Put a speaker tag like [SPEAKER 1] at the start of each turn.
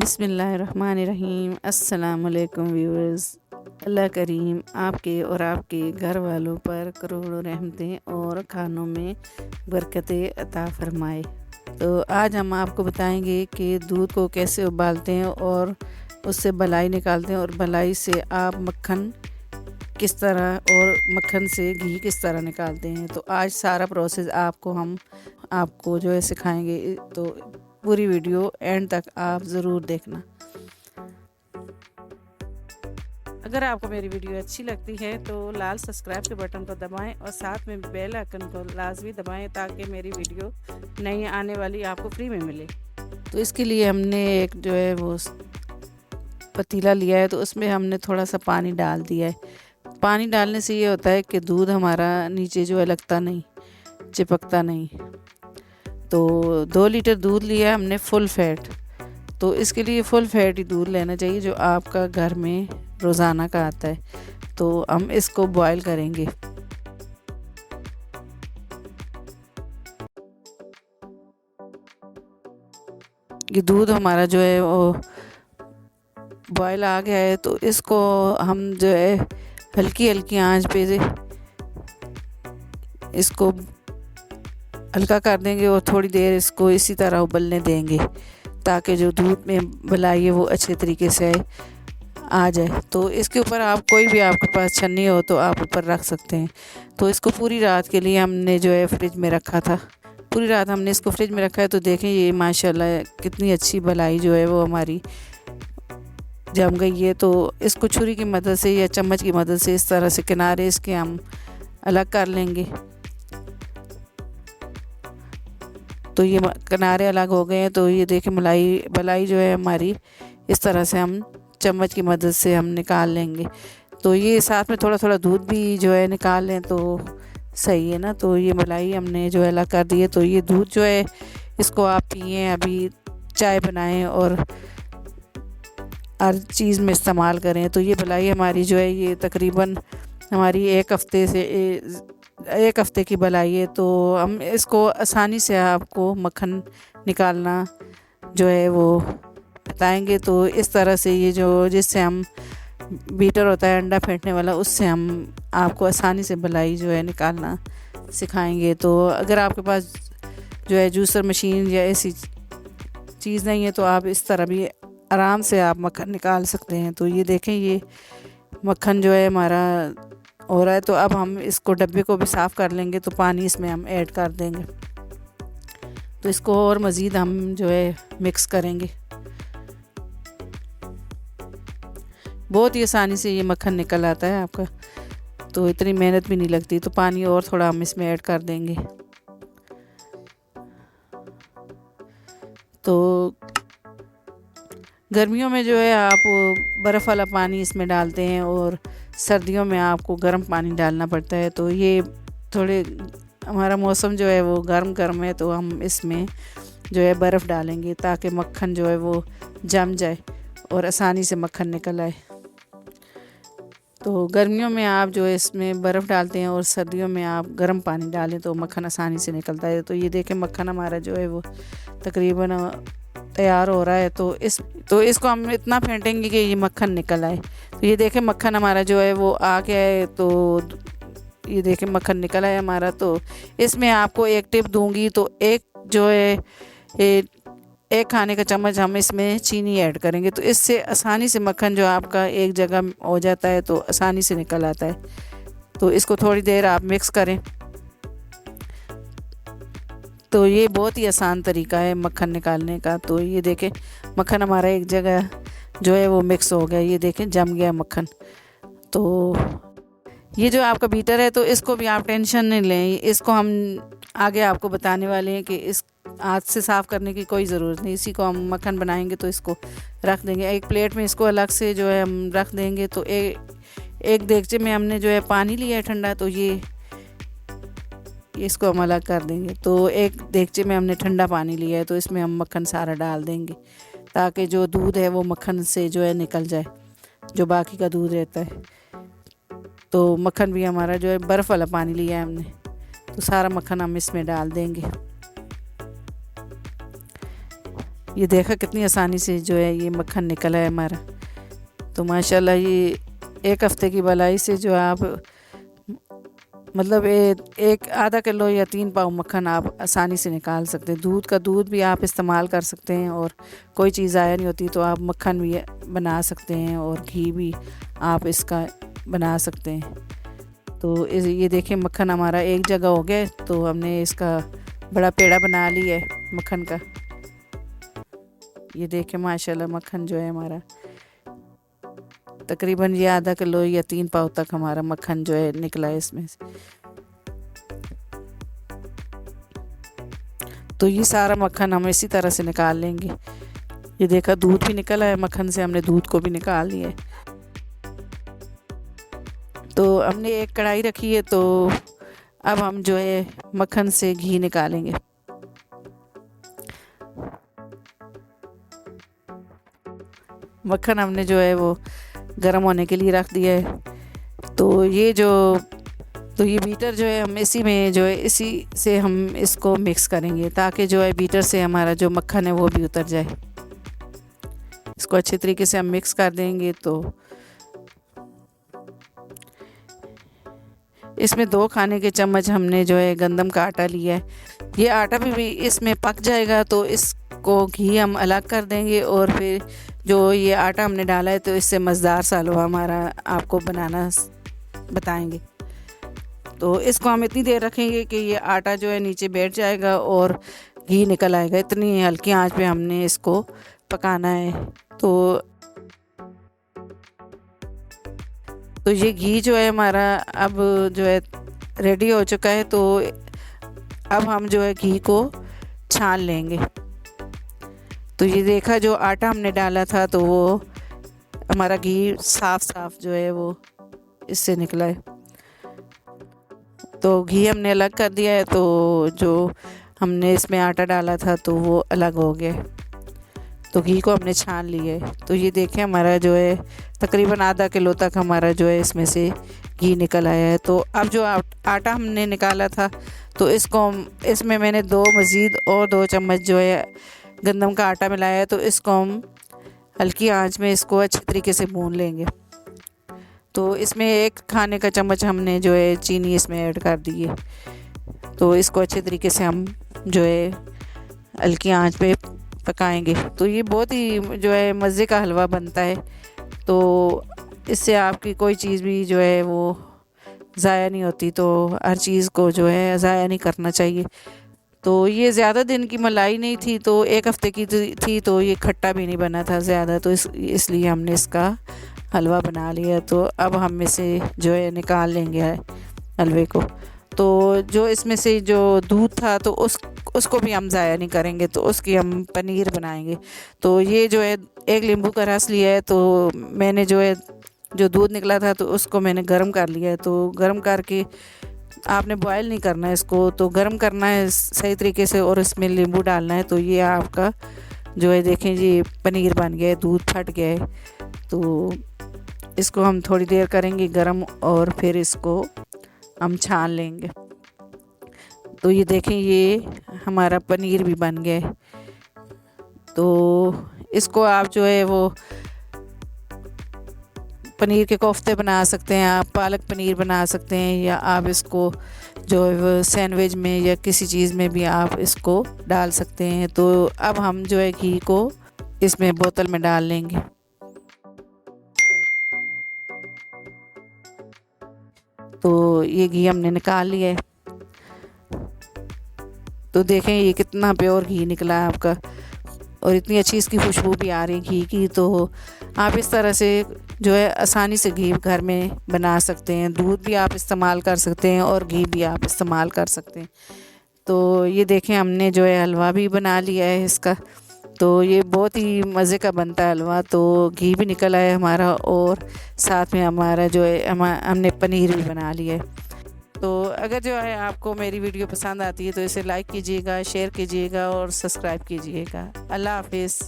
[SPEAKER 1] बिस्मिल्लाहिर्रहमानिर्रहीम। अस्सलामुअलैकुम व्यूअर्स। अल्लाह करीम आपके और आपके घर वालों पर करोड़ों रहमतें और खानों में बरकतें अता फरमाए। तो आज हम आपको बताएंगे कि दूध को कैसे उबालते हैं और उससे मलाई निकालते हैं और मलाई से आप मक्खन किस तरह और मक्खन से घी किस तरह निकालते हैं। तो आज सारा प्रोसेस हम आपको जो है सिखाएंगे, तो पूरी वीडियो एंड तक आप ज़रूर देखना। अगर आपको मेरी वीडियो अच्छी लगती है तो लाल सब्सक्राइब के बटन को दबाएं और साथ में बेल आइकन को लाजमी दबाएं ताकि मेरी वीडियो नई आने वाली आपको फ्री में मिले। तो इसके लिए हमने एक जो है वो पतीला लिया है, तो उसमें हमने थोड़ा सा पानी डाल दिया है। पानी डालने से ये होता है कि दूध हमारा नीचे जो है लगता नहीं, चिपकता नहीं। तो 2 लीटर दूध लिया है हमने फुल फैट। तो इसके लिए फुल फैट ही दूध लेना चाहिए जो आपका घर में रोज़ाना का आता है। तो हम इसको बॉईल करेंगे। ये दूध हमारा जो है वो बॉयल आ गया है, तो इसको हम जो है हल्की हल्की आंच पे इसको हल्का कर देंगे और थोड़ी देर इसको इसी तरह उबलने देंगे ताकि जो दूध में मलाई है वो अच्छे तरीके से आ जाए। तो इसके ऊपर आप कोई भी आपके पास छन्नी हो तो आप ऊपर रख सकते हैं। तो इसको पूरी रात के लिए हमने जो है फ्रिज में रखा था। पूरी रात हमने इसको फ्रिज में रखा है। तो देखें ये माशाल्लाह कितनी अच्छी मलाई जो है वो हमारी जम गई है। तो इसको छुरी की मदद से या चम्मच की मदद से इस तरह से किनारे इसके हम अलग कर लेंगे। तो ये किनारे अलग हो गए हैं। तो ये देखें मलाई जो है हमारी इस तरह से हम चम्मच की मदद से हम निकाल लेंगे। तो ये साथ में थोड़ा थोड़ा दूध भी जो है निकाल लें तो सही है ना। तो ये मलाई हमने जो है अलग कर दी है। तो ये दूध जो है इसको आप पिएं, अभी चाय बनाएं और हर चीज़ में इस्तेमाल करें। तो ये मलाई हमारी जो है ये तकरीबन हमारी एक हफ़्ते की मलाई है। तो हम इसको आसानी से आपको मक्खन निकालना जो है वो बताएंगे। तो इस तरह से ये जो जिससे हम बीटर होता है अंडा फेंटने वाला, उससे हम आपको आसानी से मलाई जो है निकालना सिखाएंगे। तो अगर आपके पास जो है जूसर मशीन या ऐसी चीज़ नहीं है तो आप इस तरह भी आराम से आप मक्खन निकाल सकते हैं। तो ये देखें ये मक्खन जो है हमारा हो रहा है। तो अब हम इसको डब्बे को भी साफ़ कर लेंगे। तो पानी इसमें हम ऐड कर देंगे। तो इसको और मज़ीद हम जो है मिक्स करेंगे। बहुत ही आसानी से ये मक्खन निकल आता है आपका, तो इतनी मेहनत भी नहीं लगती। तो पानी और थोड़ा हम इसमें ऐड कर देंगे। तो गर्मियों में जो है आप बर्फ़ वाला पानी इसमें डालते हैं और सर्दियों में आपको गर्म पानी डालना पड़ता है। तो ये थोड़े हमारा मौसम जो है वो गर्म है, तो हम इसमें जो है बर्फ़ डालेंगे ताकि मक्खन जो है वो जम जाए और आसानी से मक्खन निकल आए। तो गर्मियों में आप जो है इसमें बर्फ़ डालते हैं और सर्दियों में आप गर्म पानी डालें तो मक्खन आसानी से निकलता है। तो ये देखें मक्खन हमारा जो है वो तकरीबन तैयार हो रहा है। तो इसको हम इतना फेंटेंगे कि ये मक्खन निकल आए। तो ये देखें मक्खन हमारा जो है वो आ गया है। तो ये देखें मक्खन निकल आया हमारा। तो इसमें आपको एक टिप दूंगी। तो एक जो है एक खाने का चम्मच हम इसमें चीनी ऐड करेंगे। तो इससे आसानी से मक्खन जो आपका एक जगह हो जाता है तो आसानी से निकल आता है। तो इसको थोड़ी देर आप मिक्स करें। तो ये बहुत ही आसान तरीका है मक्खन निकालने का। तो ये देखें मक्खन हमारा एक जगह जो है वो मिक्स हो गया। ये देखें जम गया मक्खन। तो ये जो आपका बीटर है तो इसको भी आप टेंशन नहीं लें। इसको हम आगे आपको बताने वाले हैं कि इस हाथ से साफ़ करने की कोई ज़रूरत नहीं। इसी को हम मक्खन बनाएंगे तो इसको रख देंगे एक प्लेट में। इसको अलग से जो है हम रख देंगे। तो एक देगचे में हमने जो है पानी लिया है ठंडा। तो ये इसको हम अलग कर देंगे। तो एक देगचे में हमने ठंडा पानी लिया है, तो इसमें हम मक्खन सारा डाल देंगे ताकि जो दूध है वो मक्खन से जो है निकल जाए, जो बाकी का दूध रहता है। तो मक्खन भी हमारा जो है बर्फ़ वाला पानी लिया है हमने, तो सारा मक्खन हम इसमें डाल देंगे। ये देखा कितनी आसानी से जो है ये मक्खन निकला है हमारा। तो माशाल्लाह ये एक हफ़्ते की भलाई से जो आप मतलब एक आधा किलो या 3 पाव मक्खन आप आसानी से निकाल सकते हैं। दूध का दूध भी आप इस्तेमाल कर सकते हैं और कोई चीज़ ज़ाया नहीं होती, तो आप मक्खन भी बना सकते हैं और घी भी आप इसका बना सकते हैं। तो ये देखिए मक्खन हमारा एक जगह हो गया, तो हमने इसका बड़ा पेड़ा बना लिया है मक्खन का। ये देखिए माशाल्लाह मक्खन जो है हमारा तकरीबन ये आधा किलो या 3 पाव तक हमारा मक्खन जो है निकला है इसमें से। तो ये सारा मक्खन हम इसी तरह से निकाल लेंगे। ये देखा दूध भी निकला है मक्खन से, हमने दूध को भी निकाल लिया है। तो हमने एक कढ़ाई रखी है, तो अब हम जो है मक्खन से घी निकालेंगे। मक्खन हमने जो है वो गर्म होने के लिए रख दिया है। तो ये बीटर जो है हम इसी में जो है इसी से हम इसको मिक्स करेंगे, ताकि जो है बीटर से हमारा जो मक्खन है वो भी उतर जाए। इसको अच्छे तरीके से हम मिक्स कर देंगे। तो इसमें 2 खाने के चम्मच हमने जो है गंदम का आटा लिया है। ये आटा भी इसमें पक जाएगा, तो इसको घी हम अलग कर देंगे और फिर जो ये आटा हमने डाला है, तो इससे मज़ेदार सा हलवा हमारा आपको बनाना बताएंगे। तो इसको हम इतनी देर रखेंगे कि ये आटा जो है नीचे बैठ जाएगा और घी निकल आएगा। इतनी हल्की आंच पे हमने इसको पकाना है। तो ये घी जो है हमारा अब जो है रेडी हो चुका है। तो अब हम जो है घी को छान लेंगे। तो ये देखा जो आटा हमने डाला था, तो वो हमारा घी साफ जो है वो इससे निकला है। तो घी हमने अलग कर दिया है। तो जो हमने इसमें आटा डाला था तो वो अलग हो गया। तो घी को हमने छान लिया है। तो ये देखें हमारा जो है तकरीबन आधा किलो तक हमारा जो है इसमें से घी निकल आया है। तो अब जो आटा हमने निकाला था, तो इसमें मैंने मज़ीद और 2 चम्मच जो है गंदम का आटा मिलाया है। तो इसको हम हल्की आंच में इसको अच्छे तरीके से भून लेंगे। तो इसमें 1 खाने का चम्मच हमने जो है चीनी इसमें ऐड कर दी है। तो इसको अच्छे तरीके से हम जो है हल्की आंच पे पकाएंगे। तो ये बहुत ही जो है मज़े का हलवा बनता है। तो इससे आपकी कोई चीज़ भी जो है वो ज़ाया नहीं होती। तो हर चीज़ को जो है ज़ाया नहीं करना चाहिए। तो ये ज़्यादा दिन की मलाई नहीं थी, तो 1 हफ़्ते की थी, तो ये खट्टा भी नहीं बना था ज़्यादा। तो इसलिए हमने इसका हलवा बना लिया। तो अब हम इसे जो है निकाल लेंगे हलवे को। तो जो इसमें से जो दूध था, तो उसको भी हम ज़ाया नहीं करेंगे। तो उसकी हम पनीर बनाएंगे। तो ये जो है 1 नींबू का रस लिया है। तो मैंने जो है जो दूध निकला था, तो उसको मैंने गर्म कर लिया है। तो गर्म करके आपने बॉयल नहीं करना है इसको, तो गर्म करना है सही तरीके से और इसमें नींबू डालना है। तो ये आपका जो है देखें जी पनीर बन गया है, दूध फट गया है। तो इसको हम थोड़ी देर करेंगे गर्म और फिर इसको हम छान लेंगे। तो ये देखें ये हमारा पनीर भी बन गया है। तो इसको आप जो है वो पनीर के कोफ्ते बना सकते हैं, आप पालक पनीर बना सकते हैं, या आप इसको जो है वो सैंडविच में या किसी चीज़ में भी आप इसको डाल सकते हैं। तो अब हम जो है घी को इसमें बोतल में डाल लेंगे। तो ये घी हमने निकाल लिया है। तो देखें ये कितना प्योर घी निकला है आपका, और इतनी अच्छी इसकी खुशबू भी आ रही है घी की। तो आप इस तरह से जो है आसानी से घी घर में बना सकते हैं। दूध भी आप इस्तेमाल कर सकते हैं और घी भी आप इस्तेमाल कर सकते हैं। तो ये देखें हमने जो है हलवा भी बना लिया है इसका। तो ये बहुत ही मज़े का बनता है हलवा। तो घी भी निकल आया हमारा और साथ में हमारा जो है हमने पनीर भी बना लिया है। तो अगर जो है आपको मेरी वीडियो पसंद आती है, तो इसे लाइक कीजिएगा, शेयर कीजिएगा और सब्सक्राइब कीजिएगा। अल्लाह हाफिज़।